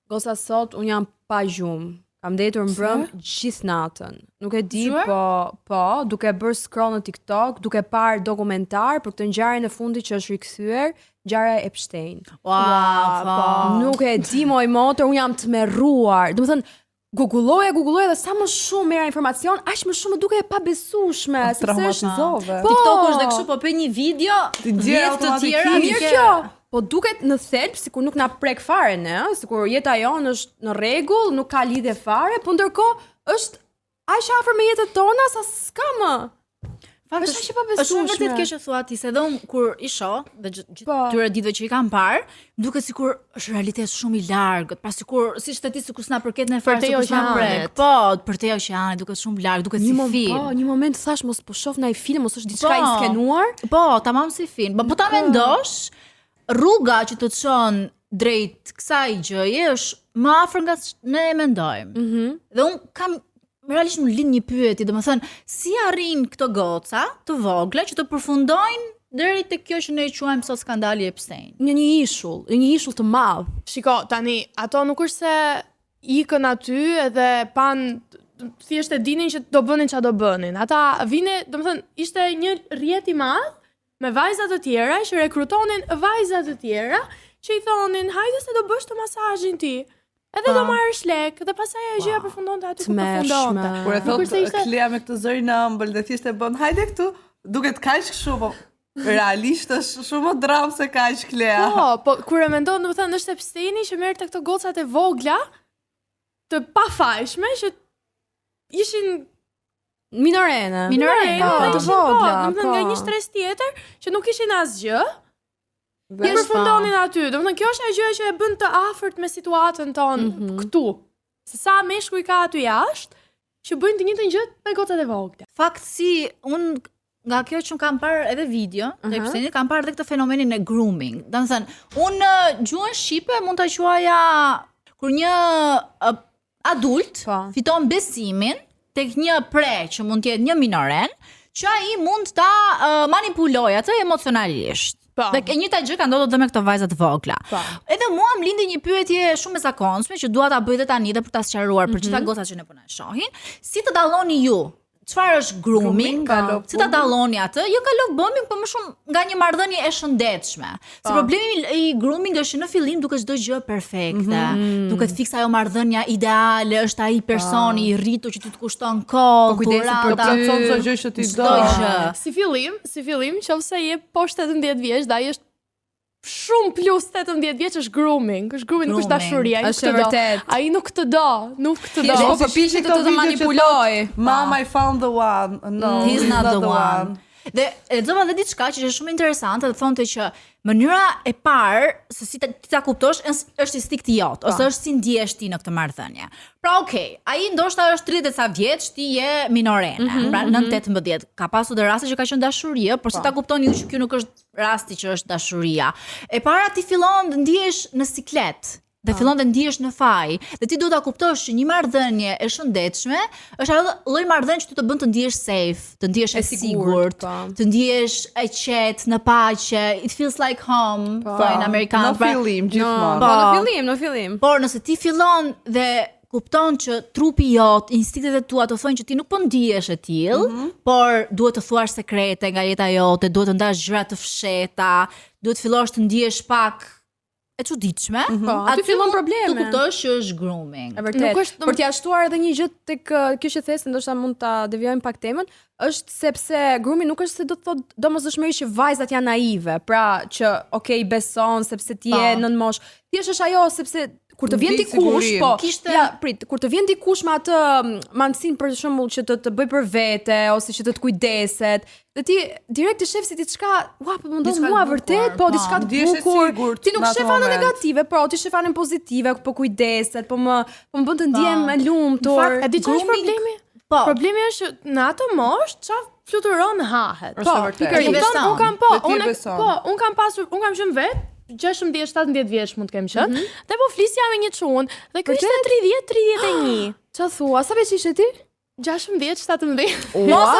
Gosa sot, unë jam pa gjumë. Kam ndetur mbrëm gjithë natën. Nuk e di, po, duke bërë scroll në TikTok, duke parë dokumentar për këtë ngjarjen e fundit që është rikthyer, ngjarja e Epstein. Wow, Nuk e di moj motor, unë jam të merruar. Domethënë, Googulloja dhe sa më shumë merra informacion, aq më shumë duke e pabesueshme, sepse është TikTok është dhe kështu, po pe një video, vjet të tjera, mirë kjo. Po duket në thelb sikur nuk na prek fare ne, sikur jeta jonë është në rregull, nuk ka lidhje fare, po ndërkohë është aq afër me jetën tona sa s'ka më. Fakt është vërtet kjo që thua ti, se edhe unë kur i shoh dhe gjithë këtyre ditëve që i kam parë, duket sikur është realitet shumë i largët, pra sikur siç të ti sikur s'na përket në fare sikur s'na prek. Po, për te oqeanit duket shumë larg, duket si film. Po, një moment thash mos po shoh ndaj film, mos është diçka i skenuar. Po, tamam si film. Po ta mendosh, rruga që të çon drejt kësaj gjëje është më afër nga ne e mendojmë. Dhe un kam realisht më lind një pyetje, domethënë, si arrin këto goca të vogla që të përfundojnë deri te kjo që ne e quajmë sot skandali Epstein? Një ishull të madh. Shiko, tani, ato nuk është se ikën aty edhe pan thjesht e dinin që do bënin çfarë do bënin. Ata vine, domethënë, ishte një rrjet i madh me vajza të tjera që rekrutonin vajza të tjera që i thonin, hajde se do bësh të masazhin ti. Edhe do marrësh lek, dhe pastaj ajo gjëja përfundonte aty ku përfundonte. Kur e thot Klea me këtë zërin në ëmbël dhe thjesht e bën, hajde këtu, duket kaq kështu, po realisht është shumë më dramë se kaq Klea. Po kur e mendon, domethënë është Epsteini që merrte këto gocat e vogla të pafajshme që ishin minorene, të vogla, domethënë nga një stres tjetër që nuk ishin asgjë. I përfundonin aty. Domethënë kjo është ajo gjë që e bën të afërt me situatën tonë këtu. Se sa meshkuj ka aty jashtë që bëjnë të njëjtën gjë me gocat e vogla. Fakt si un nga kjo që kam parë edhe video të Epsteinit, kam parë edhe këtë fenomenin e grooming. Domethënë, un gjuhën shqipe mund ta quaja kur një adult fiton besimin tek një pre që mund të jetë një minoren, që ai mund ta manipulojë atë emocionalisht. Dhe e njëjta gjë ka ndodhur edhe me këto vajza të vogla. Edhe mua më lindi një pyetje shumë e zakonshme që dua ta bëj edhe tani dhe për ta sqaruar për çfarë gocat që ne po na shohin, si të dalloni ju? Çfarë është grooming? Si ta dalloni atë? Jo ka love bombing, por më shumë nga një marrëdhënie e shëndetshme. Se problemi i grooming është në fillim duket çdo gjë perfekte. Duket fiksa ajo marrëdhënia ideale, është ai personi i rritur që ti të kushton kohë, po kujdesi për të çdo gjë që ti do. Si fillim, nëse je poshtë 18 vjeç, ai është shumë plus 18 vjeç është grooming. Është grooming, nuk është dashuria. Është vërtet. Ai nuk të do, Po përpiqet të manipuloj. Mama, I found the one. No, he's not the one. Dhe lexova edhe diçka që është shumë interesante, dhe thonte që mënyra e parë se si ta kuptosh është instikti jot, ose është si ndjehesh ti në këtë marrëdhënie. Pra ai ndoshta është 30 ca vjeç, ti je minorene, pra 9-18. Ka pasur dhe raste që ka qenë dashuria, por si ta kuptoni ju që kjo nuk është rasti që është dashuria. E para ti fillon të ndihesh në siklet. Dhe fillon të ndihesh në faj. Dhe ti duhet ta kuptosh që një marrëdhënie e shëndetshme është ajo lloj marrëdhënie që të bën të ndihesh safe, të ndihesh e sigurt, të ndihesh e qetë, në paqe. It feels like home, thonë amerikanët. Në fillim gjithmonë. Në fillim. Por nëse ti fillon dhe kupton që trupi jot, instinktet e tua të thonë që ti nuk po ndihesh e tillë, por duhet të thuash sekrete nga jeta jote, duhet të ndash gjëra të fshehta, duhet fillosh të ndihesh pak e çuditshme, aty fillon probleme. Tu kuptosh që është grooming. E vërtet. Për t'ia shtuar edhe një gjë tek kjo që thesë, ndoshta mund ta devijojmë pak temën, është sepse grooming nuk është se do të thotë domosdoshmërisht që vajzat janë naive, pra që beson sepse ti je nën moshë. Thjesht është ajo sepse kur të vjen dikush, kur të vjen dikush me atë mundsinë për shembull që të bëj për vete ose që të kujdeset, dhe ti direkt të shef si diçka, po më ndodh mua vërtet, po diçka të bukur. Ti nuk shef anën negative, po ti shef anën pozitive, po kujdeset, po më bën të ndihem e lumtur. Në fakt, e di ç'është problemi? Problemi është në atë moshë çfarë fluturon hahet. Un kam qenë vet 16-17 vjeç mund të kem qenë. Dhe po flisja me një çun, dhe ky ishte 30-31. Ç'a thua? Sa vjeç ishe ti? 16-17. Mos e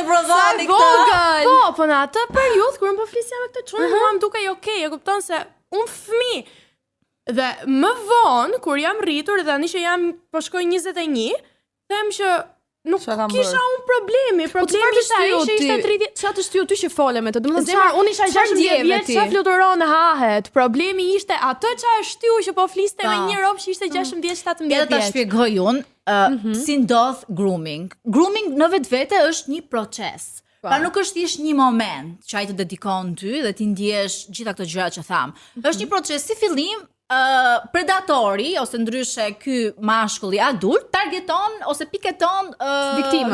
prodhoni këtë. Po në atë periudhë kur un po flisja me këtë çun, mua më dukej okay, e kupton se un fëmijë Dhe më vonë, kur jam rritur dhe tani që jam po shkoj 21, them që nuk Çfarë kam kisha bërë? unë problemi. Problemi ishte ai që ishte 30. Çfarë të shtyu ty që fole me të? Domethënë Zemra, unë isha 16 ndjeve vjeç, ti? çfarë fluturon hahet. Problemi ishte atë që e shtyu që po fliste me një rob që ishte 16-17 Edhe ta vjeç. shpjegoj unë si ndodh grooming. Grooming në vetvete është një proces. Pra nuk është thjesht një moment që ai të dedikon ty dhe ti ndjesh gjitha këto gjëra që tham. Është një proces si fillim predatori ose ndryshe ky mashkulli adult targeton ose piketon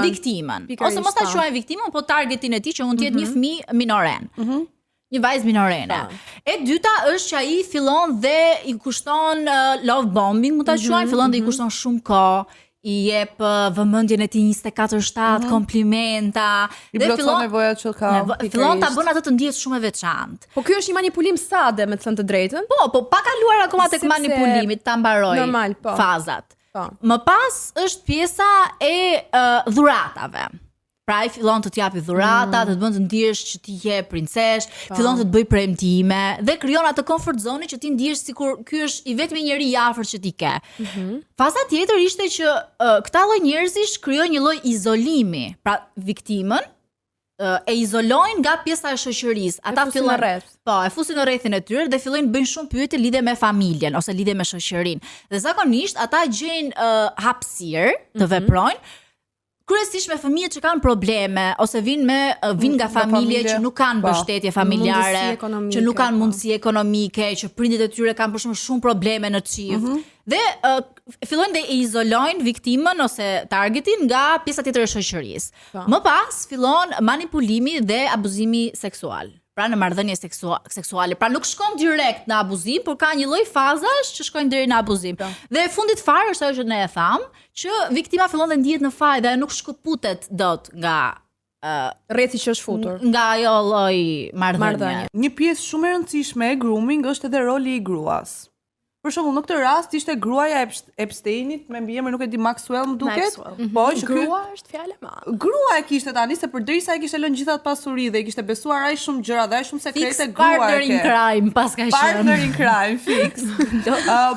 viktimën. Ose mos ta quajmë viktimën, po targetin e tij që mund të jetë një fëmijë minoren. Një vajzë minorene. E dyta është që ai fillon dhe i kushton love bombing, mund ta quajmë, fillon dhe i kushton shumë kohë, i jep vëmendjen e tij 24/7, komplimenta, I plotson nevojat që ka. fillon ta bën atë të ndihet shumë e veçantë. Po ky është një manipulim sade, me të thënë të drejtën. Po pa kaluar akoma tek Sepse- manipulimit, ta mbaroj Normal, po. fazat. Po. Më pas është pjesa e dhuratave. Pra ai fillon të t'japi dhurata, të të bën të ndihesh që ti je princesh, fillon të të bëj premtime dhe krijon atë comfort zone që ti ndihesh sikur ky është i vetmi njeri i afërt që ti ke. Faza tjetër ishte që këta lloj njerëzish krijojnë një lloj izolimi. Pra viktimën e izolojnë nga pjesa e shoqërisë. Ata fusin fillojnë në rreth. Po, e fusin në rrethin e tyre dhe fillojnë bëjnë shumë pyetje lidhe me familjen ose lidhe me shoqërinë. Dhe zakonisht ata gjejnë hapësirë të veprojnë kryesisht me fëmijët që kanë probleme ose vinë nga familje që nuk kanë mbështetje familjare, Mundësi ekonomike, që nuk kanë po. mundësi ekonomike, që prindit e tyre kanë për shembull shumë probleme në çift. Dhe fillojnë dhe e izolojnë viktimën ose targetin nga pjesa tjetër e shoqërisë. Më pas fillon manipulimi dhe abuzimi seksual. Pra në marrëdhënie seksuale. Pra nuk shkon direkt në abuzim, por ka një lloj fazash që shkojnë deri në abuzim. Dhe e fundit fare është ajo që ne e tham, që viktima fillon dhe ndihet në faj dhe nuk shkëputet dot nga Rrethi që është futur. nga ajo lloj marrëdhënie. Një pjesë shumë e rëndësishme e grooming është edhe roli i gruas. Për shembull, në këtë rast ishte gruaja e Epsteinit, me mbiemër nuk e di, Maxwell më duket. Maxwell. Po, që ky Grua është fjalë e madhe. grua e kishte tani se përderisa ai kishte lënë gjithë atë pasuri dhe i kishte besuar ai shumë gjëra dhe ai shumë Fix sekrete, grua partner e in ke. crime pas ka Partner qenë. in crime, fix.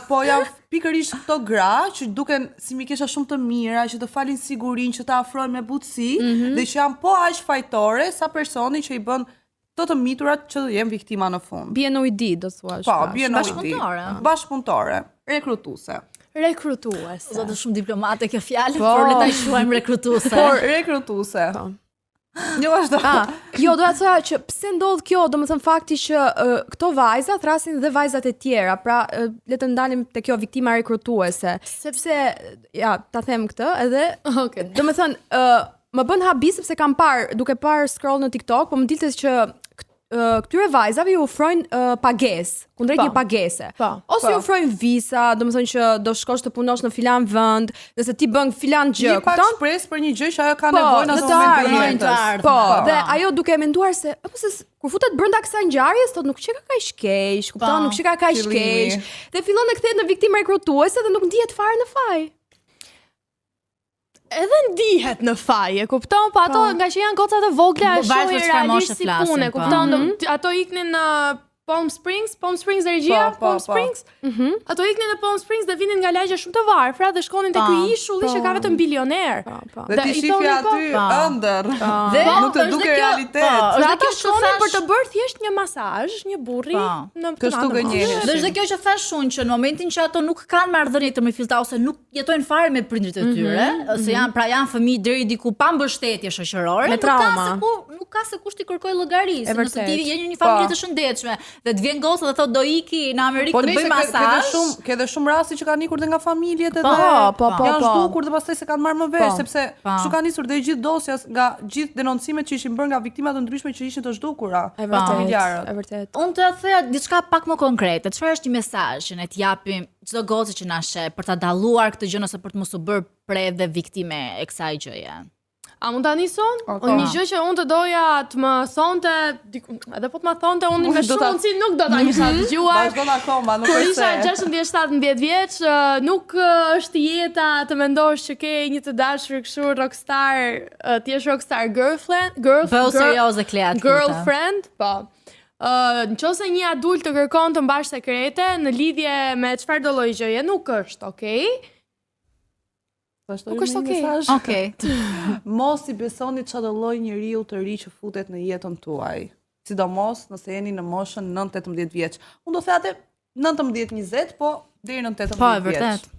Po ja pikërisht këto gra që duken si mikesha shumë të mira, që të falin sigurinë, që të afrojnë me butësi dhe që janë po aq fajtore sa personi që i bën të miturat që jenë viktima në fund. Bie në ujdi, do thuash. Po, pra. bie në ujdi. Bashkëpunëtore. Bashkëpunëtore, rekrutuese. Rekrutuese. Zotë shumë diplomate kjo fjalë, Po. por le ta quajmë rekrutuese. Por rekrutuese. Jo vazhdo. Jo, do të thoya që pse ndodh kjo, domethënë fakti që këto vajza thrasin dhe vajzat e tjera, pra le të ndalim te kjo viktima rekrutuese. Sepse ja, ta them këtë edhe Okej. domethënë më bën habi sepse kam parë, duke parë scroll në TikTok, po më dilte që këtyre vajzave ju ofrojnë pagesë, kundrejt Po. një pagese. Po, Ose ju ofrojnë visa, domethënë që do shkosh të punosh në filan vend, nëse ti bën filan gjë, Një pak kupton? shpresë për një gjë që ajo ka Po, nevojë në në atë të moment të ardhmen, jetës. të ardhmen. Po, Po. dhe ajo duke menduar se apo se kur futet brenda kësaj ngjarjes, thot nuk çka kaq keq, kupton, Po, nuk çka kaq fillimi. keq. Dhe fillon të kthehet në viktimë rekrutuese dhe nuk ndihet fare në faj. Edhe ndihet në faj, e kupton? Po ato nga që janë goca të vogla, Po, është varet shumë për çfarë moshe realisht si flasin, punë, po. kupton? Ato iknin në Palm Springs dhe regjia, Po, Palm po. Springs. Ato iknin në Palm Springs dhe vinin nga lagja shumë të varfra dhe shkonin te ky ishulli që ka vetëm bilioner. Po. Dhe ti i shifja thonin, po, aty ëndër. Dhe Nuk të është duke dhe kjo- realitet. po, Dhe është dhe ata kjo që shkonin thash- për të bërë thjesht një masazh, një burri Po. në Kështu gënjehesh. Dhe është dhe kjo që thash unë që në momentin që ato nuk kanë marrëdhënie të mërfillta ose nuk jetojnë fare me prindrit e tyre, ose janë fëmijë deri diku pa mbështetje shoqërore, Me trauma. nuk ka se kush t'i kërkoj llogarisë. E Nëse vërtet. ti je një familje Po. të shëndetshme dhe të vjen goca dhe thotë do iki në Amerikë Po të nëse bëj masazh. ke dhe shumë raste që kanë ikur dhe nga familjet edhe Po, janë po. zhdukur dhe pastaj se kanë marrë më vesh Po. sepse kështu kanë nisur dhe gjithë dosja nga gjithë denoncimet që ishin bërë nga viktima të ndryshme që ishin të zhdukura. E vërtet, familjarët. e vërtet. Unë të theja diçka pak më konkrete. Çfarë është një mesazh që ne t'japim çdo gocë që na sheh për ta dalluar këtë gjë ose për të mos u bërë pre dhe viktime e kësaj gjëje? A mund ta nison? Ok. Unë një gjë që unë të doja të më thonte, edhe po të më thonte, unë me Do ta- shumë mundësi nuk do ta kisha dëgjuar. Vazhdon akoma, nuk Kur është isha se. 16-17 vjeç, nuk është jeta të mendosh që ke një të dashur kështu rockstar, ti je rockstar girlfriend, Bëu serioze Klea. girlfriend, po. Në qose një adult të kërkon të mbash sekrete në lidhje me çfarë do lloj gjëje, nuk është, okay? Nuk është okay. Okej. Mos I besoni çdo lloj njeriu të ri që futet në jetën tuaj. Sidomos nëse jeni në moshën 9-18 vjeç. Unë do thate 19-20, po deri në 18 vjeç. Po, e vërtet.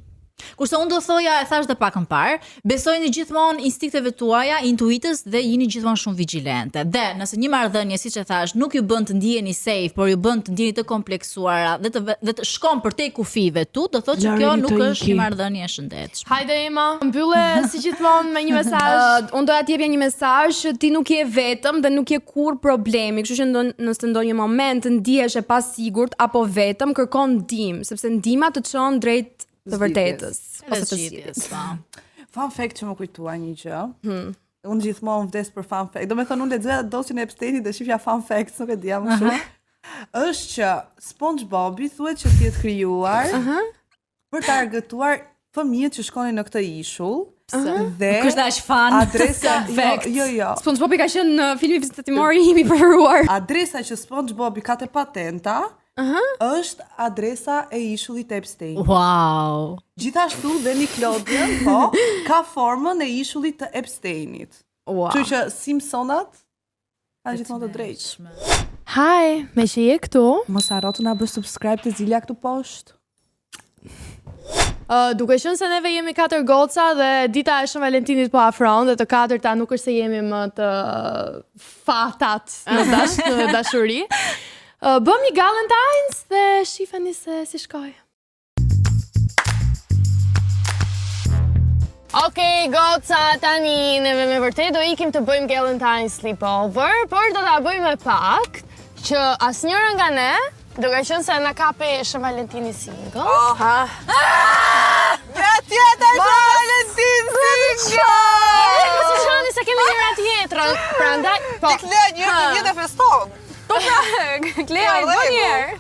Kurse unë do thoja, e thash dhe pak më parë, besojni gjithmonë instinkteve tuaja, intuitës dhe jini gjithmonë shumë vigjilente. Dhe nëse një marrëdhënie, siç e thash, nuk ju bën të ndiheni safe, por ju bën të ndiheni të kompleksuara dhe të shkon përtej kufive tu, do thotë që kjo nuk është një marrëdhënie e shëndetshme. Hajde Ema, mbylle si gjithmonë me një mesazh. Unë doja t'jepja një mesazh që ti nuk je vetëm dhe nuk je kur problemi, kështu që nëse ndonjë moment ndihesh e pasigurt apo vetëm, kërkon ndihmë, sepse ndihma të çon drejt të vërtetës, ose të zgjidhjes. Fun fact që më kujtua një gjë. Unë gjithmonë vdes për fun fact. Do me thënë unë lexoja dosjen e Epsteinit dhe shifja fun facts, nuk e dija më shumë. Është që SpongeBobi thuhet që t'jetë krijuar për të argëtuar fëmijët që shkonin në këtë ishull. Dhe Nuk është aq fan. Adresa jo. SpongeBobi ka qenë në filmin vizitatimor i imi preferuar. Adresa që SpongeBobi ka te patenta është adresa e ishullit të Epsteinit. Wow. Gjithashtu dhe Nickelodeon, po, ka formën e ishullit të Epsteinit. Wow. Kështu që Simpsonat kanë gjithmonë të drejtë. Hi, me që je këtu. Mos harro të na bësh subscribe te zilja këtu poshtë. Duke qenë se neve jemi 4 goca dhe dita e Shën Valentinit po afron dhe të katërta nuk është se jemi më të fatat në dashuri. Bëm një Galentines dhe shifeni se si shkoj. Okej, goca, tani neve me vërtet do ikim të bëjmë Galentines sleepover, por do ta bëjmë me pak që asnjëra nga ne, duke qenë se na kapi Shën Valentini single. Ja tjetër Shën Valentin single! Mos u shani se kemi njëra tjetrën, prandaj po. Ti kle një vjetë feston. Klea, i bën njerë.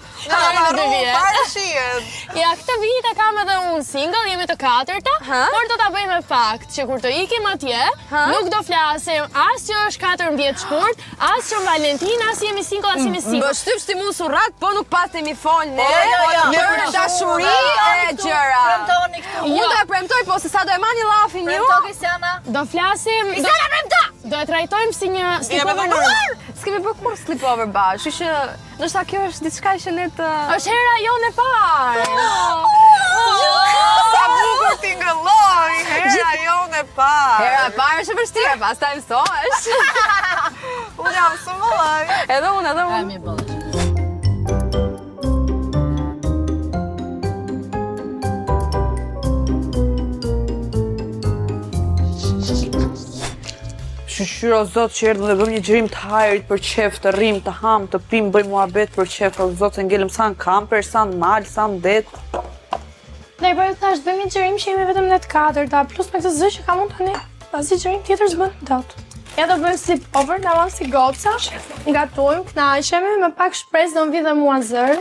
Ja, këtë vit e kam edhe unë single, jemi të katërta, por do ta bëjmë me fakt që kur të ikim atje, nuk do flasim as që është 14 shkurt, as që Valentin, as jemi single, as jemi single. Më shtyp si mu surrat, po nuk patemi fol ne. Për dashuri e gjëra. Premtoni këtu. Unë do e premtoj, po se sa do e mani llafin ju. Premto Kristiana. Do flasim... Kristiana, premto! Do e trajtojmë si një sleepover normal. S'kemi bërë kur sleepover bashkë, kështu që ndoshta kjo është diçka që ne të... Është hera jonë e parë. Sa bukur ti ngëlloj, hera jonë e parë. Hera e parë është e vështirë, pastaj mësohesh. Unë jam shumë mëllaj. Edhe unë. Mi bëllë. Shqyro zot që erdhën dhe bëm një gjërim të hajrit për qef, të rrim, të ham, të pim, bëjmë muhabet për qef, o zot se ngelëm sa në kamper, sa në mal, sa në det. Ne po thash bëjmë një xhirim që jemi vetëm ne të katërta, plus me këtë zë që kam unë tani, asnjë xhirim tjetër s'bën dot. Ja do bëjmë sleepover, na vëmë si goca, ngatojmë, kënaqemi, me pak shpresë do mvi dhe mua zëri.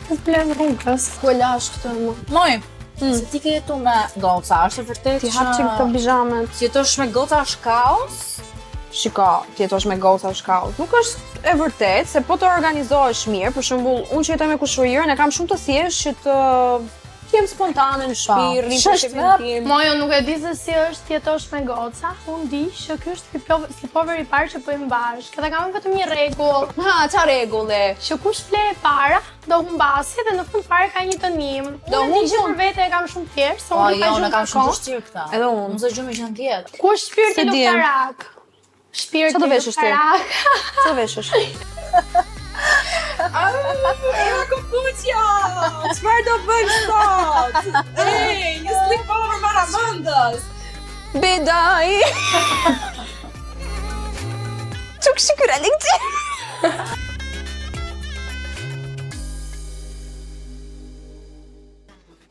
Të blen rrugës. Ku e lash këtë më? Moj, se ti ke jetu me goca, është e vërtet Ti hap çik këto bizamet. Ti jetosh me goca është kaos? Shiko, ti jetosh me goca është kaos. Nuk është e vërtet se po të organizohesh mirë, për shembull, unë që jetoj me kushërirën e kam shumë të thjeshtë që të jem spontane në shtëpi, rrim për shefin tim. Mojo nuk e di se si është jetosh me goca. Unë di që ky është sleepover i parë që bëjmë bashkë. Dhe kam vetëm një rregull. Ha, ç'a rregulli? Që kush fle e para, do humbasi dhe në fund fare ka një dënim. Do Unë di që për vete e kam shumë thjeshtë, Po, unë jo, pa në kam shumë kohë. vështirë këta. Edhe unë. Unë zë gjumë që në tjetë. Ku është shpirti Se di. luftarak? Shpirti Ç'a do veshësh ti? luftarak. Ç'a veshësh? Era Kukuqja! Çfarë do bëjmë sot? Ej, një sleepover para mëndës! Bedaj. Çok şükür Alekci.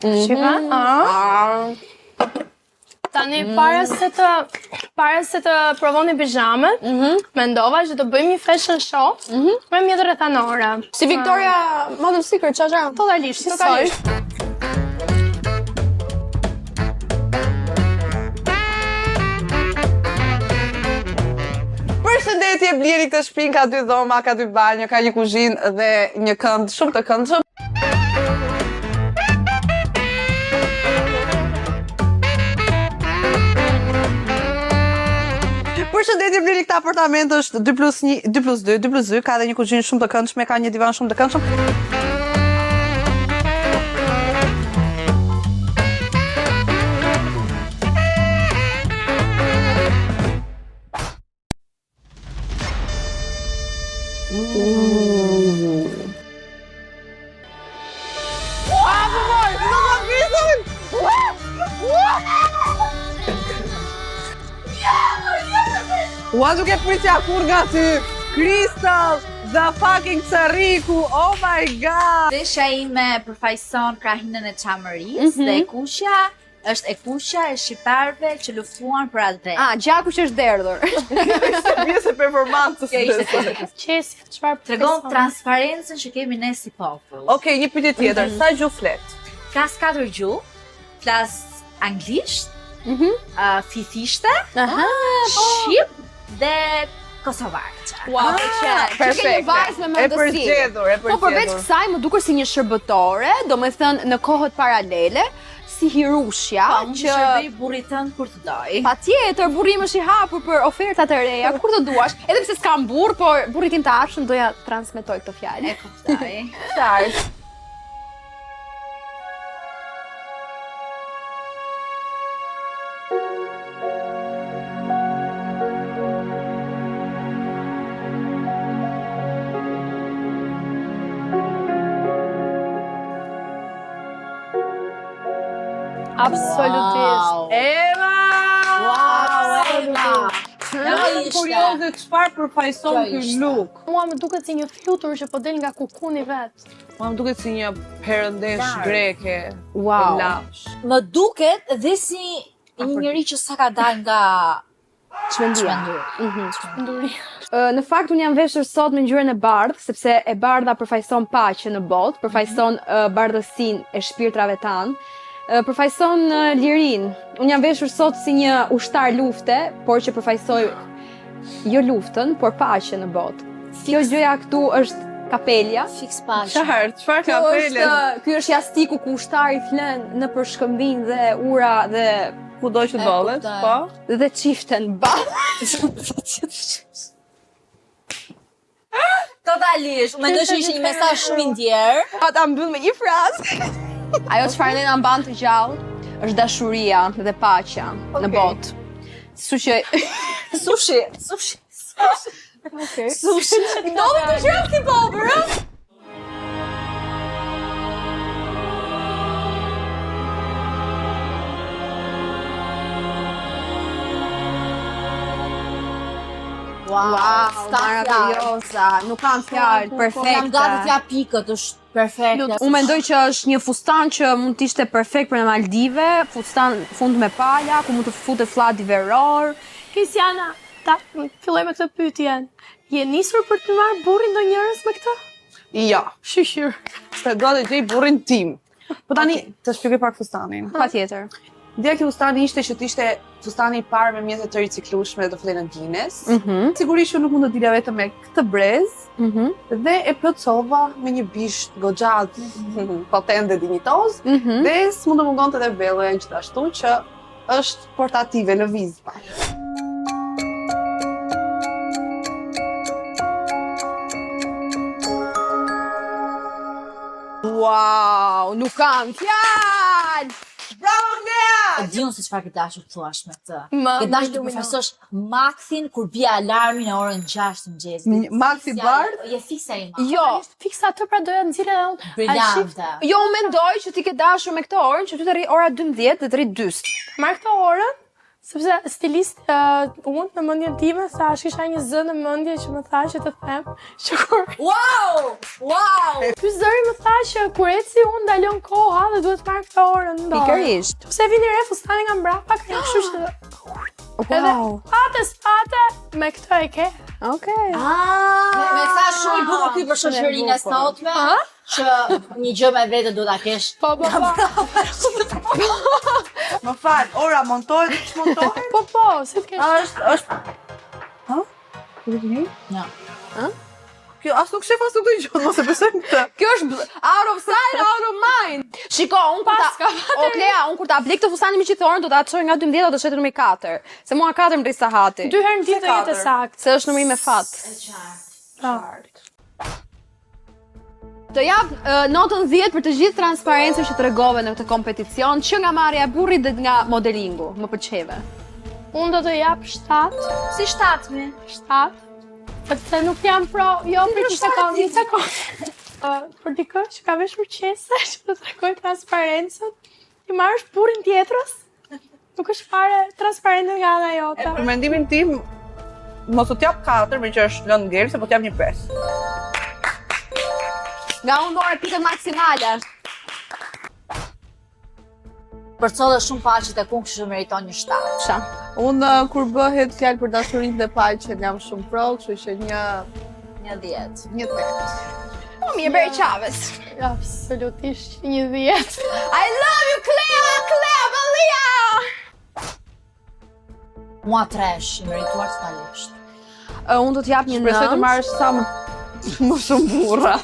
Shika? Tani para se të provoni pijamet, mendova që do bëjmë një fashion show me mjetë rrethanore. Si Victoria Model Secret, çfarë? Totalisht, totalisht. Përshëndetje ti e Bleri këtë shtëpinë, ka 2 dhoma, ka 2 banjo, ka një kuzhinë dhe një kënd shumë të këndshëm. Përshëndetje Bleri, këtë apartament është 2+1, 2+2, 2+2, ka edhe një kuzhinë shumë të këndshme, ka një divan shumë të këndshëm. Ua duke prisja kur nga ty, Crystal, the fucking Cariku, oh my god! Veshja ime përfaqëson krahinën e çamërisë dhe e kuqja është e kuqja e shqiptarëve që luftuan për atë vend. Gjaku që është derdhur. Pjesë e performancës. Qesi, çfarë Tregon transparencën që kemi ne si popull. Okej, një pyetje tjetër, sa gjuhë flet? Flas 4 gjuhë, flas anglisht, fifishte, shqip dhe kosovarçe. Wow, perfekt. Një vajzë me E mendësi. përgjedhur. Po përveç kësaj më duket si një shërbëtore, domethënë në kohët paralele, si Hirushja, Që shërbej burrit tënd kur të doj. patjetër burri më është i hapur për ofertat e reja kur të duash. Edhe pse s'kam burr, por burri tim të arshëm doja transmetoj këtë fjalë. E kuptoj. Qartë. Absolutisht. Eva! Eva! Jam kurioze çfarë përfaqëson ky look. Mua më duket si një flutur që po del nga kukuni vet. Mua më duket si një perëndesh greke. Wow. E lafsh. Më duket dhe si një njerëz që sa ka dalë nga Çmendur. Në fakt unë jam veshur sot me ngjyrën e bardhë, sepse e bardha përfaqëson paqen në botë, përfaqëson bardhësinë e shpirtrave tanë. Përfaqëson lirinë. Unë jam veshur sot si një ushtar lufte, por që përfaqësoj jo luftën, por paqen në botë. Kjo gjëja këtu është kapelja. Fix paqe. Çfarë kapele? Ky është jastiku ku ushtari flen në përshkëmbin dhe ura dhe Kudo që dollet, po? dhe çiften bardh. Totalisht, mendoj që ishte një mesazh shumë i ndjerë. Ta mbyll me një frazë. Ajo çfarë ne na mban të gjallë është dashuria dhe paqja në botë. Kështu që Sushi. Sushi. ndodhet të gjëra si popër, ëh? Wow, meravigliosa, nuk kam fjalë, perfekte. Jam gati t'ja pikët, është perfekte. Unë mendoj që është një fustan që mund të ishte perfekt për në Maldive, fustan fund me pala, ku mund të futet flati veror. Kristiana, filloj me këtë pyetjen. Je nisur për të marrë burrin ndonjërs me këtë? Jo, Shqyr. se do të gjej burrin tim. Po tani, të shpjegoj pak fustanin. Patjetër. Ideja e fustani ishte që të ishte fustani i parë me mjete të riciklueshme dhe të flenë në Guinness. Sigurisht që nuk mund të dilja vetëm me këtë brezë, dhe e plotësova me një bisht goxhat potent dhe dinjitoz, dhe s'mund të mungonte edhe belloja gjithashtu që është portative, lëviz pak. Wow, nuk kam fjalë. Bravo Lea! E di unë se çfarë ke dashur të thuash me këtë. Ma Ke dashur të ilumino. përfaqësosh Maxin kur bie alarmi në orën 6 të mëngjesit. Maxi bardh? Je fiksa ime. Jo, Fiksa atë pra doja nxjerrë edhe unë. Briljante. jo unë mendoj që ti ke dashur me këtë orën që ty të rri ora 12 dhe të rri 2. Marr këtë orën, sepse stilist unë në mendjen time thash kisha një zë në mendje që më tha që të them që kur Wow! Wow! ky zëri më tha që kur eci unë ndalon koha dhe duhet të marr këtë orën në dorë. Pikërisht. Pse vini re fustani nga mbrapa ka një kështu që edhe pate me këtë e ke. Okej. Mesazh shumë i bukur ky për shoqërinë e sotme. Që një gjë me vete do ta kesh. Po. Më fal, ora montohet, ç'montohet? Po, si të kesh. Është. Ha? Ja. Kjo as nuk shef, as nuk dëgjon, mos e besojmë këtë. Kjo është out of sight, out of mind. Shiko, unë kur ta blej këtë fustanin miqëtorin, do ta çoj nga 12 do të shetë numri 4. Se mua 4 më sa hati. 2 herë në ditë jetë sakt. Se është numri me fat. Të jap notën 10 për të gjithë transparencën që tregove në këtë kompeticion, që nga marrja e burrit dhe nga modelingu, më pëlqeve. Unë do të jap 7. Si 7 mi? 7. Sepse nuk jam pro, jo për që një sekundë. Për dikë që ka vesh qese, që të tregoj transparencën, ti marrësh burrin tjetrës, nuk është fare transparente nga ana jote. Për mendimin tim, mos u t'jap 4, me që është lënë ngel, se po t'jap një 5. Nga unë dore pikën maksimale. Për çollë shumë paqet e kunë kështu meriton një 7. Sha. Unë kur bëhet fjalë për dashurinë dhe paqen jam shumë pro, kështu që një 10. 8. Po mirë, bëri Chavez. Absolutisht një 10. I love you, Clea, Balia! Mua 3, i merituar totalisht. Unë do t'jap një 9. Shpresoj të marrësh sa më shumë burra.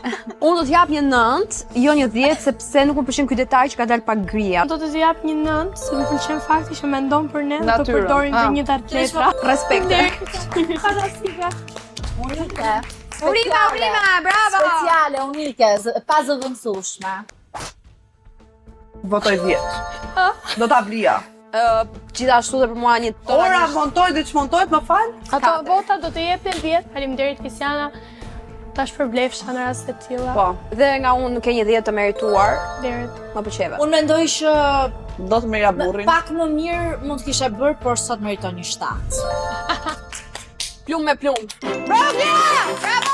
Unë do t'jap një 9, jo një 10, sepse nuk më pëlqen ky detaj që ka dalë pak grija. Do të jap një 9, se më pëlqen fakti që mendon për ne dhe të Natyrën. përdorin të një atleta. Respekte. Fantastike. Unike. Urima, bravo! Speciale, unike, pa zëvendësueshme. Votoj 10. Do ta blija. Gjithashtu dhe për mua një tonë. Ora montoj dhe çmontohet, më fal. Ato vota do të jepen 10. Faleminderit Kristiana. Tash përblefsha në raste të tilla. Po, dhe nga unë ke një 10 të merituar, Derit. më pëlqeve. Unë mendoj që Do të merja burrin. pak më mirë mund të kisha bërë, por sot meriton një 7. Plum me plum. Bravo, Clea! Bravo!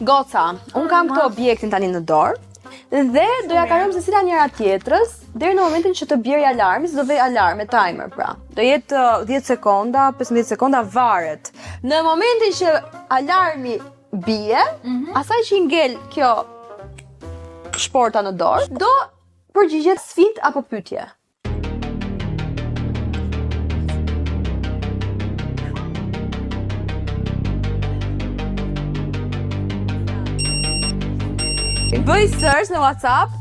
Goca, unë kam këto objektin tani në dorë dhe do ja kalojmë secila njëra tjetrës deri në momentin që të bjerë alarmi, do vej alarm me timer pra. Do jetë 10 sekonda, 15 sekonda varet. Në momentin që alarmi bie, asaj që i ngel kjo shporta në dorë, do përgjigjet sfidë apo pyetje. Bëj search në WhatsApp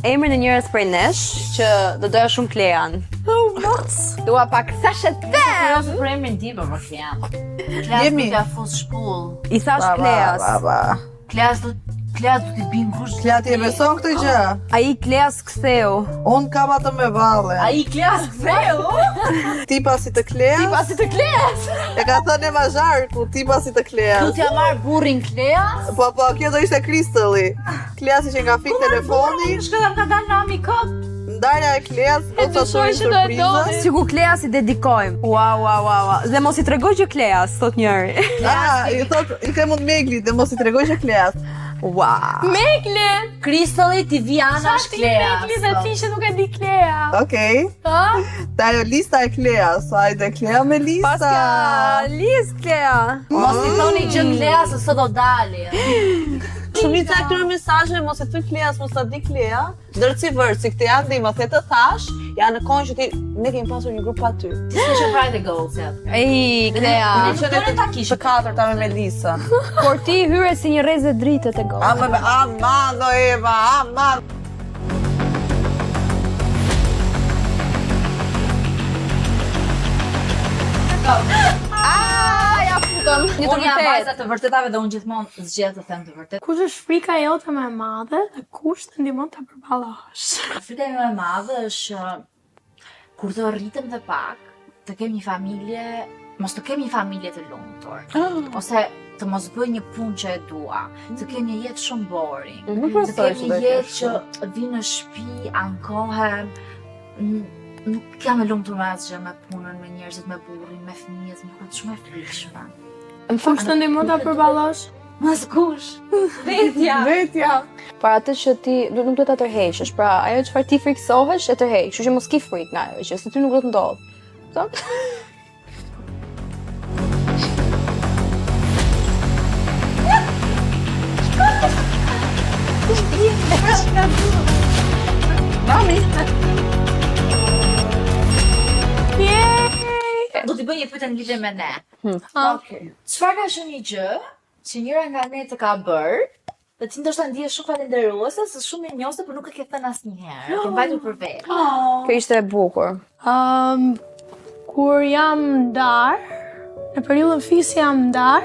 emrin e njërës prej nesh që do doja shumë Klean. Dua pak sashet them. Për emrin tim për Klean. Jemi. Kleas do t'ja fus shpull. I thash Kleas. Kleas do t'i bin kush. Klati e beson këtë gjë? Ai Kleas ktheu. Unë kam atë me valle. Ai Kleas ktheu. Tipa si të Kleas. Pasi të Kleas. E ka thënë e Mazharku, tipa si të Do Kleas. t'ja marr burrin Kleas. Po, kjo do ishte Kristëlli. Kleasi që nga fik telefoni, Shkëta ka dalë në amikot. ndarja e Kleas, po të shohin që do e surprizë. Sigur Kleas i dedikojmë. Wow. Dhe mos i tregoj që Kleas, thot njëri. I thot, i ke mund Megli dhe mos i tregoj që Kleas. Wow. Megle! Kristolli ti Viana Ti Megle dhe ti që nuk e di Klea. Okej. Ha? Tajo lista e Kleas, hajde Klea me lista. Paska, Liz Klea. Mos i thoni gjë Kleas se sot do dali. Shumica e këtyre mesazheve mos e thuj Kleas, mos ta di Klea. Ndërci vërci, këtë janë dhe i më the të thash, janë në kohën që ti ne kemi pasur një grup pa ty. Ti s'e Friday Goals ja. Ej, Klea. Ne çfarë ta kishim? Të katërta me Melisën. Por ti hyre si një rrezë dritë te goja. Aman, do Eva, aman. Ja futëm. Një të Unë jam vërtet. vajza të vërtetave dhe unë gjithmonë zgjedh të them të vërtetë. Kush është frika jote më e madhe dhe kush të ndihmon ta përballosh? Frika ime e madhe është kur të rritem dhe pak, të kem një familje, mos të kem një familje të lumtur. Ose të mos bëj një punë që e dua, të kem një jetë shumë boring. Të kem një jetë që vi në shtëpi, ankohem, nuk jam e lumtur me asgjë, me punën, me njerëzit, me burrin, me fëmijët, më këtë shumë e frikshme. Kush të ndihmon ta përballosh? Mas kush? Vetja. Para atë që ti nuk do ta tërheqësh, pra ajo çfarë ti friksohesh e tërheq, kështu që mos ki frikë nga ajo, që se ty nuk do të ndodh. Kupton? Mami. Do t'i bëj një pyetje në lidhje me ne. Okej. Çfarë ka qenë një gjë që njëra nga ne të ka bërë, dhe ti ndoshta ndihesh shumë falendëruese se shumë e njohse, por nuk e ke thënë asnjëherë. E ke mbajtur për vetë. Kjo ishte e bukur. Kur jam ndar, në periudhën fisi jam ndar,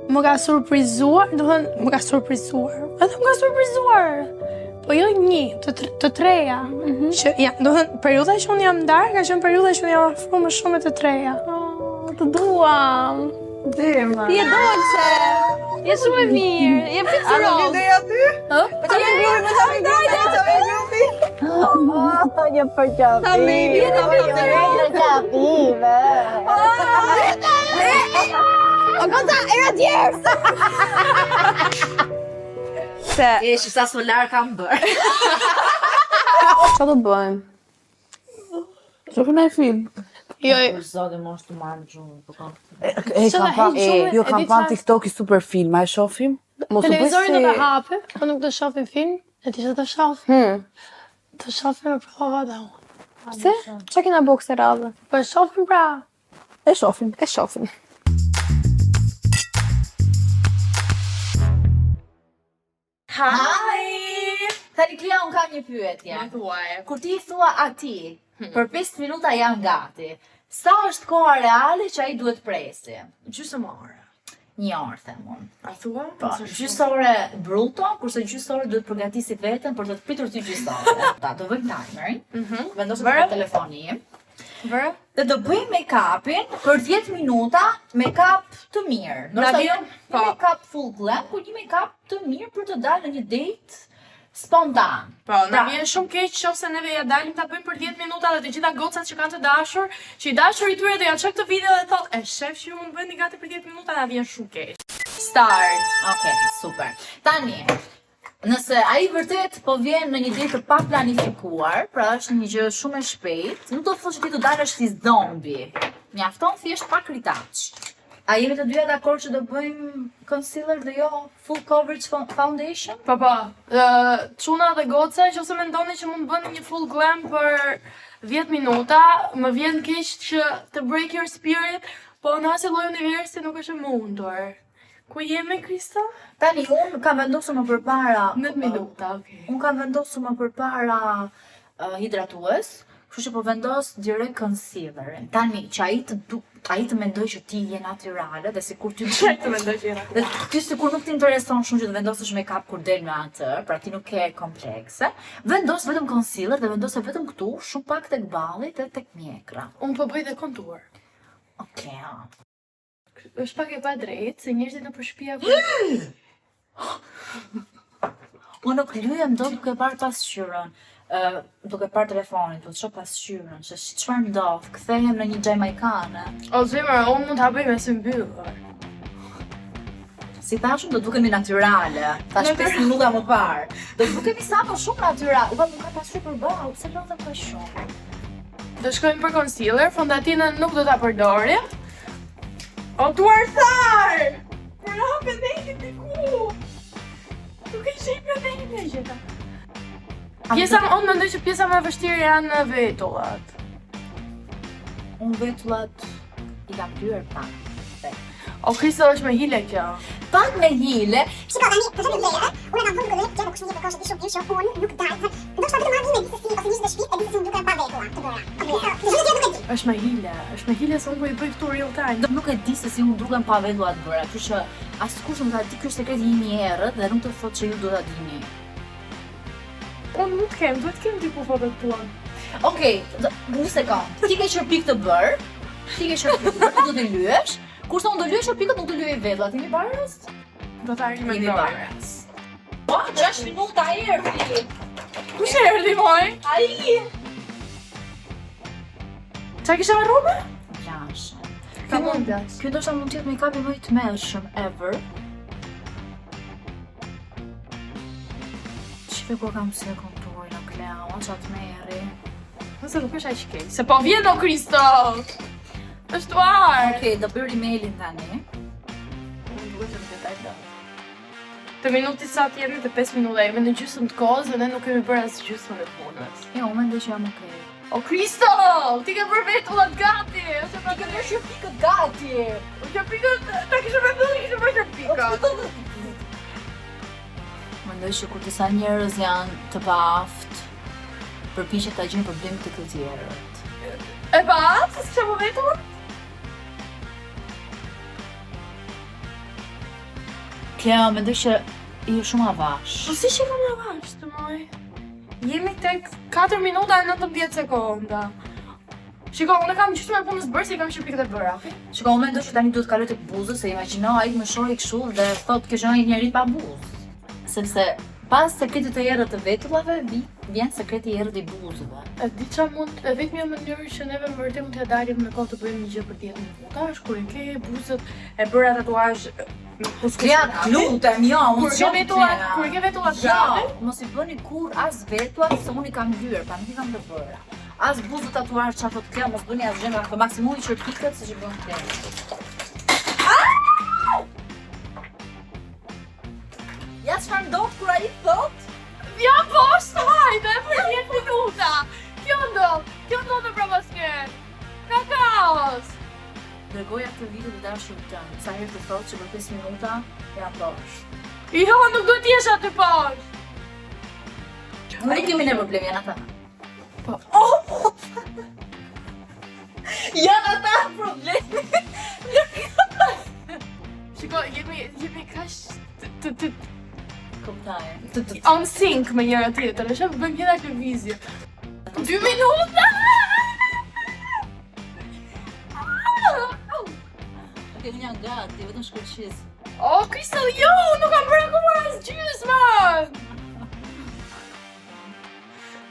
më ka surprizuar, do thënë, më ka surprizuar. Edhe më ka surprizuar. Po jo një, të treja. Që ja, do thënë, periudha që unë jam ndar, ka qenë periudha që unë jam afruar më shumë me të treja. Të duam. Dema. Je dolce. Je shumë e mirë. Je picëros. Dhe aty? Po ta vjen grupi, po ta vjen grupi. Një përqapi. O goza, era djerës. Se, E sa solar kam bërë. që do bëjmë? Shohim një film. Jo, Zoti mos të marrë gjumë, po kam. Jo kam pan TikTok-i super film, a e shohim? Mos u bëj televizorin do si të hape, po nuk do shohim film, e ti që të shohim. Të shohim me prova da unë. Pse? Çka kena bëu këtë radhë? Po e shohim pra. e shohim. E shohim. Hi! Tani Klia, unë kam një pyetje. Kur ti i thua atij, për 5 minuta jam gati, sa është koha reale që ai duhet presi? Gjysmore. Një orë, them unë. A thua? Po, gjysore bruto, kurse gjysore duhet përgatisi veten për të të pritur ty gjysore. Ta, do bëjmë timerin. Vendosim për telefonin im. Vërë? Dhe do bëjmë make-upin për 10 minuta, make-up të mirë. Ndoshta jo një make-up full glam, por një make-up të mirë për të dalë në një date spontan. Po, na vjen shumë keq nëse neve ja dalim ta bëjmë për 10 minuta dhe të gjitha gocat që kanë të dashur, që i dashuri tyre do ja çojë këtë video dhe thotë, "E shef që ju më bëni gati për 10 minuta", na vjen shumë keq. Start. Okej, super. Tani, nëse ai vërtet po vjen në një ditë të pa planifikuar, pra është një gjë shumë e shpejtë, nuk do të thotë që ti do dalësh si zombi. Mjafton thjesht pak ritaç. A jemi të dyja dakord që do bëjmë concealer dhe jo full coverage foundation? Po, çuna dhe goca, nëse mendoni që mund bëni një full glam për 10 minuta, më vjen keq që të break your spirit, po në asnjë lloj universi nuk është e mundur. Ku jemi, Krista? Tani, unë kam vendosur më përpara... 9 minuta, okay. Unë kam vendosur më përpara hidratues, kështu që po vendos direkt concealerin. Tani, që ai të mendoj që ti je natyrale dhe sikur ty Të mendoj që jena. dhe ty sikur nuk të intereson shumë që të vendosësh make-up kur del me atë, pra ti nuk ke komplekse. Vendos vetëm concealer dhe vendose vetëm këtu, shumë pak tek balli dhe tek mjekra. Unë po bëj dhe kontur. Okej. Është pak e pa drejtë, se njerëzit në përshpia Unë nuk lyhem dot duke parë pasqyrën. Duke parë telefonin, do të shoh pasqyrën, se çfarë ndodh, kthehem në një jamaikane. O zemër, unë mund ta bëj me sy mbyllur. Si thashëm, do dukemi natyrale. Tash 5 minuta më parë. Do dukemi sa më shumë natyrale. Po nuk ka pasqyrë përballë, pse lodhem kaq shumë? Do shkojmë për concealer, fondatinën nuk do ta përdorim. O duar thar! Për hapë nejtë të ku! Nuk e shej për nejtë gjitha. Unë mendoj që pjesa më e vështirë janë vetullat. Unë vetullat i kam kryer pak. O Krista është me hile kjo. Pak me hile, Shiko, tani, për shumë leje, unë e kam vënë gëllet, gjeno kështu një përkoshët i shumë, unë nuk dalë, ndoshta vetëm marrë me disi si, ose njështë dhe shpit, e disi si më duke pa vetulla, të bëra. Është me hile se unë po i bëj këtu real time. nuk e di se si unë dukem pa vetulla të bëra, kështu që askush nuk ta di, ky është sekreti im i errët dhe nuk të thotë që ju do ta dini. Unë nuk kem, duhet kem diku fotot tuan. Okej, një sekond. Ti ke qërpik të bërë, do të lyesh, kurse unë do lyej shërpikët, nuk do lyej vetullat. Jemi barës? Do ta ri me Jemi dorë. barës. Po, 6 minuta erdhi. Kush e erdhi moj? Ai. Qa kisha harruar? Lashe. Ka mundas. Ky ndoshta mund të jetë make-upi më i tmerrshëm ever. Shikoj ku kam si e konturin në Klea, qatë merri. Nëse nuk është aq keq. Se po vjen o Kristo! Është tuar! Okej, do bëj emailin tani. Unë duhet të më detaj do. Të minuti sa të jemi të 5 minuta, jemi në gjysmë të kohës dhe ne nuk kemi bërë as gjysmën e punës. Jo, unë mendoj që jam okej. O Kristo, ti ke bërë vetullat gati! Ose pra Ti ke bërë shërpikët gati! shërpikët, ta kishe me bëllë, kishe bërë shërpikat. Mendoj që kur disa njerëz janë të paaft, përpiqen ta gjejnë problemet të të tjerët. E pa, se s'kisha më vetullat? Klea, mendoj që ju shumë avash. Po si që kam avash të moj? Jemi tek 4 minuta e 19 sekonda. Shiko, unë kam gjysmën e punës bërë se i kam shërpikët e bëra, okay? Shiko, unë mendoj që tani duhet kaloj tek buzë, se imagjino ai më shohi kështu dhe thotë që është një njeri pa buzë. Sepse pas sekretit të errët të vetullave vjen sekreti i errët i buzëve. E di qa mund, e vetëmja mënyrë që neve më vërtet mund t'ja dalim me kohë të bëjmë një gjë për 10 minuta, është kur e ke buzët, e bëra tatuazh. Klea, lutem, jo, Kur ke vetullat gati, mos i bëni kur as vetullat se unë i kam hyrë, pa nuk i kam të bëra. As buzë tatuar çfarë thotë Klea, mos bëni asgjë, për maksimumi çortikët siç i bën Klea. Ja çfarë ndodh kur ai thot? ja poshtë, hajde, për 10 minuta. Kjo ndodh në probasken. Ka kaos. Dërgoja këtë video të dashur tënd. Sa herë të thotë që për 5 minuta ja poshtë. Jo, nuk duhet t'jesh aty poshtë. Nuk kemi ne problem, janë ata. Po. Janë ata problemi. Shiko, jemi kaq Kuptoj. on sync me njëra tjetrën, është bëjmë një lëvizje. 2 minuta! Okej, unë jam gati, vetëm shkëlqis. O, Kristo, jo, nuk kam bërë akoma as gjysmën!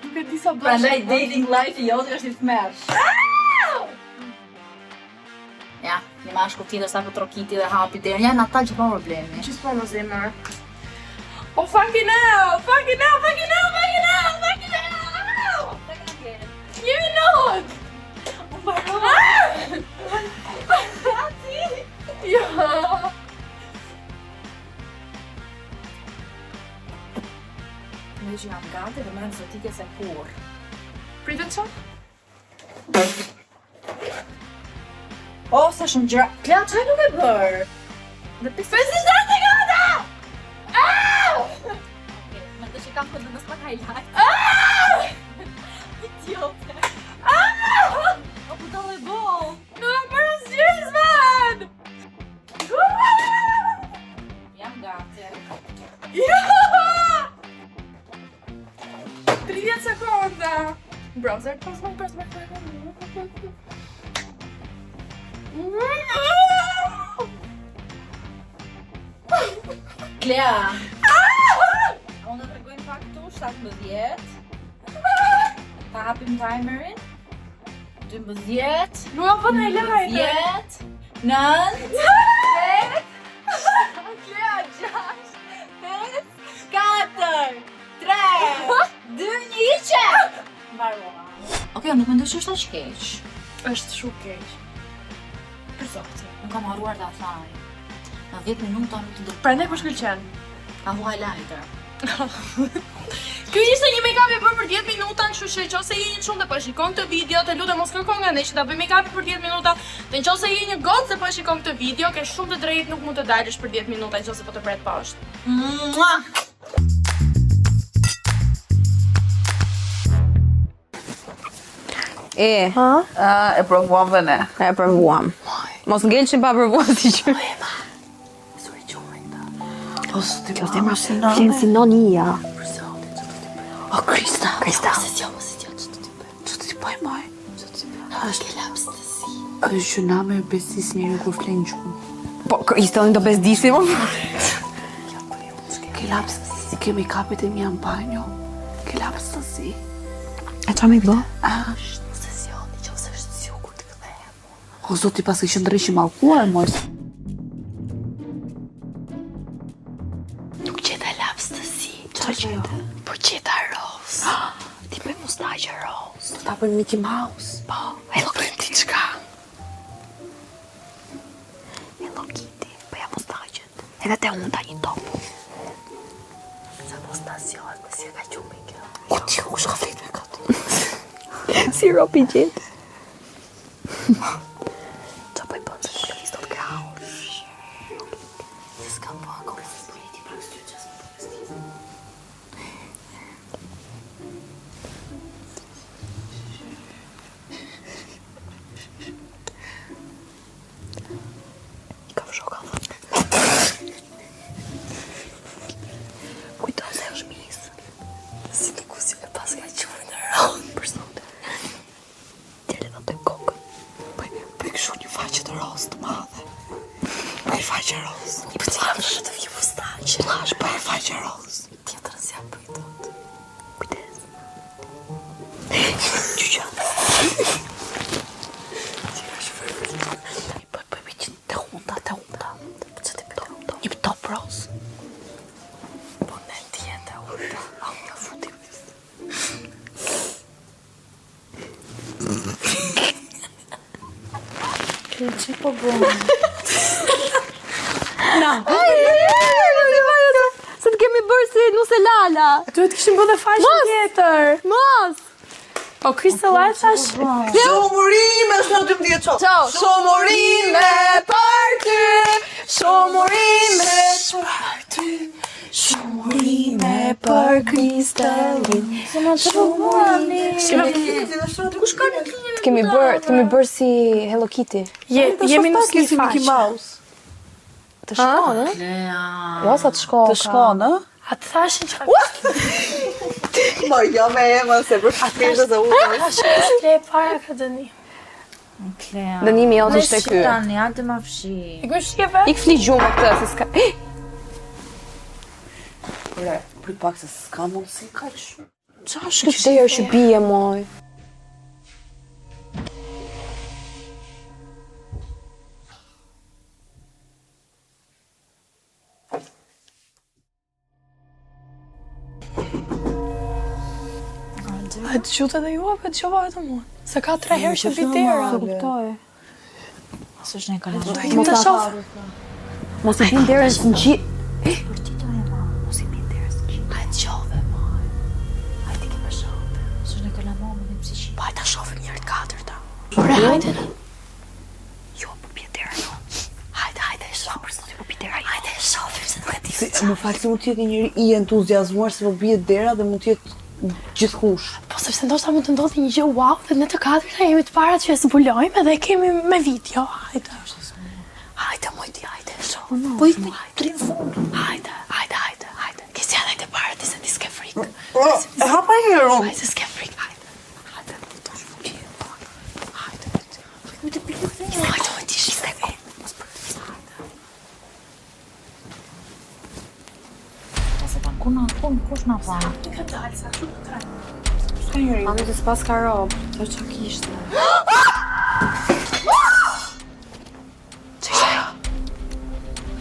Nuk e di sa bëshë. Prandaj dating life i jote është i tmerrsh. Ja, një mashkull tjetër sa po trokiti dhe hapi derën. Janë ata që kanë probleme. Që s'po më zemër. Oh, fucking hell! Fucking hell! Fucking hell! Fucking hell! Fucking hell! Një minut! Jo! Në që jam gati dhe më zotike se kur. Pritet që? O, sa shumë gjëra. Klea, çfarë nuk e bër? Dhe 57 sekonda! Okej, mendoj që kam këndë nësë pak highlight. Idiote. O, ku do e bo? Nuk kam bërë as gjysmën! Jam gati. Jo! 30 sekonda! Browser, pas. Klea. Unë do të tregoj pak këtu 17. Ta hapim timerin. 12. Nuk kam vënë highlight. 10. 9. 8. Klea, 6. 4. 3. 2. 1. Mbarova. Okej, nuk mendoj që është aq keq. Është shumë keq. Për zotin. Nuk kam harruar ta thaj. Në 10 minuta nuk të do Prandaj po shkëlqen. ka hu highlighter. Ky ishte një make-up e bërë për 10 minuta, kështu që nëse je një çun dhe po shikon këtë video, të lutem mos kërko nga ne që ta bëj make-up për 10 minuta. Dhe nëse je një gocë dhe po shikon këtë video, ke shumë të drejtë nuk mund të dalësh për 10 minuta nëse po të pret poshtë. Mua! E provuam dhe ne. E provuam. Mos ngelçim pa provuar si që. Po s'ti po të marrë sinon. Flenë si nonia. O Krista. Krista. Që të ti poj moj? Është lapstësi. Është që na me besis njëri kur flenë gjumë. Po, Krista, unë do bezdisim. Ke lapstësi, ke make-upit e mija në banjo. Ke lapstësi. E qa me i bë? Është sesioni që ose është si u kur të këdhe. O zoti pas kështë ndryshi malkuar, moj. Nuk qeta lapstësi. Qa qeta? Po qeta Rose. Ti bëj mustaqe Rose. Do ta bëjmë Mickey Mouse. Po, Hello Kitty qka? Hello Kitty, bëja mustaqet. Edhe te unë ta një topu. O ti ku shka flet me këtë? Si ropi gjetë. Qa po i bënë se televiz do të grau. S'ka po akome se s'pojeti pra kështu që s'më përvestim. I ka fshoka. Kujto se është misë. Si nuk u si me pas ka qurë në rronë për sote. Tjere dhe të kokën. Po i këshu një faqe të roz të madhe. Po i faqe roz. I për cila më shë të vjë mustaqe. Plash, po i faqe roz. Tjetërën si apë i tot. Kujdes. Gjyqa. Po i që të hunda. Që të pëtë. Një top roz. Po në tjetë e hunda. A unë futi. Që po bëmë? Se të kemi bërë si nuse lala. Duhet kishim bërë dhe faqe tjetër. Mos! Po Kristalla thash. Shumurime është në 12 qo. Shumurime për ty. Shumurime për ty. Shumurime për Kristallin. Të kemi bërë si Hello Kitty. Jemi në si faqe. Mouse. Të shkonë, jo sa të shkonë. Të shkonë, A të thashin që... Ma jo me ema se për shpirë dhe unë. Le para ka dëni. Dënimi jo të shte ky. hajde ma fshi. I kush shqeve? Ik fli gjumë këtë, se s'ka... Për pak se s'ka mundësi ka shumë. Qa është këtë derë që bije, moj? A të qute dhe ju, apo të qova edhe mua? Se ka 3 herë që bitera. Kuptoj. Së është në kalam. Do e kemi të shofë. Mos e bin derës në gjithë. Mos i bin derës në gjithë. Hajtë shove, moj. Hajtë i kemë shove. Së është në kalamon më në psiqi. Pa ta shofim njërë të katërta. Ore, hajde. Jo, po pje derë, jo. Hajde, e shofim, së të po pje derë. Hajde, e shofim, se nuk e di. Më falë se mund t'jetë njëri i entuziasmuar se po bje dera dhe mund t'jetë gjithkush. Po sepse ndoshta mund të ndodhi një gjë wow dhe ne të katërta jemi të parat që e zbulojmë dhe kemi me video. Hajde. Hajde, moj ti, hajde, e shofim. Po i me trim fund. Hajde. Kesi janë e para ti se ti s'ke frikë. E hapa herë unë. Hajde s'ke frikë. Hajde, moj ti, shiste ko. Mos për të fisa, Kush na pa? Mami të s'pas ka robë, të që kishtë.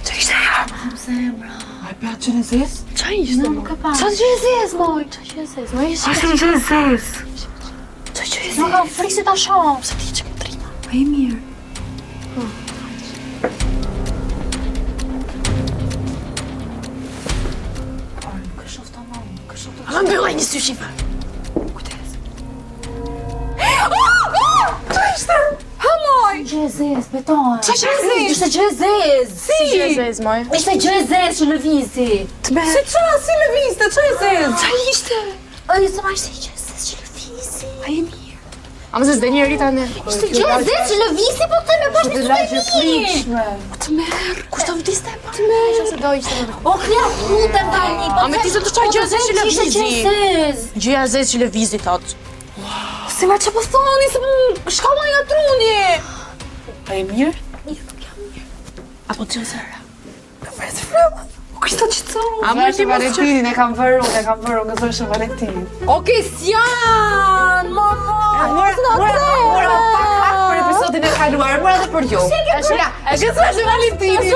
Që ishte? A i pëja që në zesë? Qa ishte? Nuk e pa. Qa që e zes, moj? Qa që e zes? Më ishte? Qa që e zes? Qa që e Nuk kam frikë si ta shoh. Se ti që ke trima. Pa e mirë. Ama mbyllaj një sy shifa. Gjë e zez, beton. Qa që e zes? Ishte gjë e zez. Si gjë e zes, moj? Ishte gjë e zez që lëvizi. Si qa, si lëvizte, qa e zesë? Qa ishte? Ishte ma ishte gjë e zez që lëvizi. A e mirë. Ama se s'de një rita në... Ishte gjë e zez që lëvizi, po të me bash me suveni. Të merë. Kush të vdiste e pa? Të merë. Qa se do ishte më O, klia putem tani. A me ti se të qaj gjë e zez që lëvizi. Ishte gjë e zez. Gjëja e zez që lëvizi, thot. Se ma që po thoni, se po shkalla nga truni. A e mirë? Apo të gjëzëra? O kështë të qëtëson. A më ti mos që... E kam vërru, nga zërshë Valentinin. O Kristian, mama. Mora pak hak për episodin e kaluar, mora dhe për ju. E gëzërshë Valentini.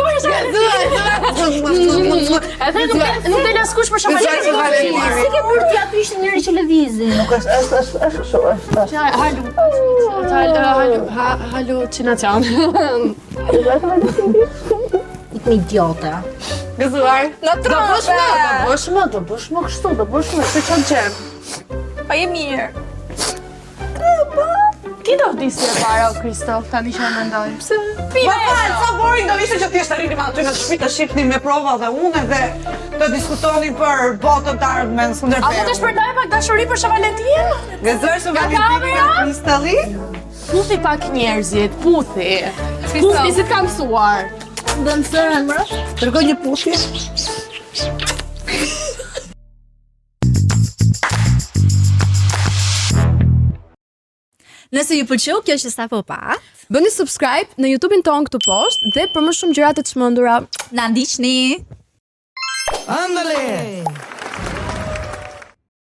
Nuk dhe në skush për shumë Gëzërshë Valentini. Si ke bërë ti aty ishte njëri që lëvizi. Halu, që në qanë. Ikme idiote. Gëzuar. Në trope. Do bësh më kështu, do bësh më se çon qem. Pa je mirë. Ti do vdisje para, Kristof, tani që e mendoj. Pse? Ma falë, sa boring do ishte që t'jeshtë arrinim aty në shtëpi të shihnin me prova dhe unë dhe të diskutonin për botën të ardhmen së ndërperu. A mund të shpërndaj pak dashuri për Shë Valentin? Gëzoj Shë Valentinin nga Kristali? Puthi pak njerëzit, puthi. Puthi si t'kam mësuar. Dëmësërën, mërë? Tërgoj një puthje. Nëse ju pëlqeu kjo që sapo pa, Bëni subscribe në YouTube-in ton këtu poshtë dhe për më shumë gjëra të çmendura. na ndiqni. Ándale.